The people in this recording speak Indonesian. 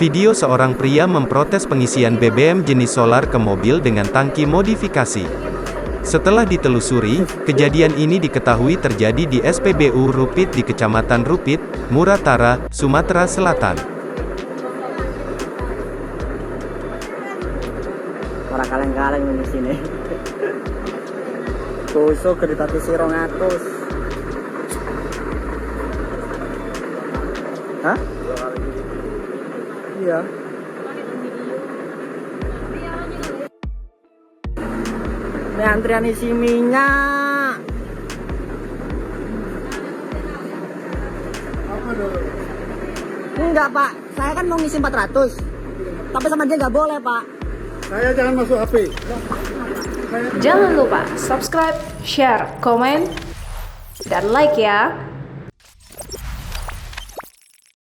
Video seorang pria memprotes pengisian BBM jenis solar ke mobil dengan tangki modifikasi. Setelah ditelusuri, kejadian ini diketahui terjadi di SPBU Rupit di Kecamatan Rupit, Muratara, Sumatera Selatan. Orang kaleng-kaleng di sini. Tusuk ke ditati si 200. Hah? Iya. Ini antrian isi minyak. Enggak, Pak. Saya kan mau ngisi 400. Tapi sama dia nggak boleh, Pak. Saya jangan masuk HP. Jangan lupa subscribe, share, komen, dan like ya.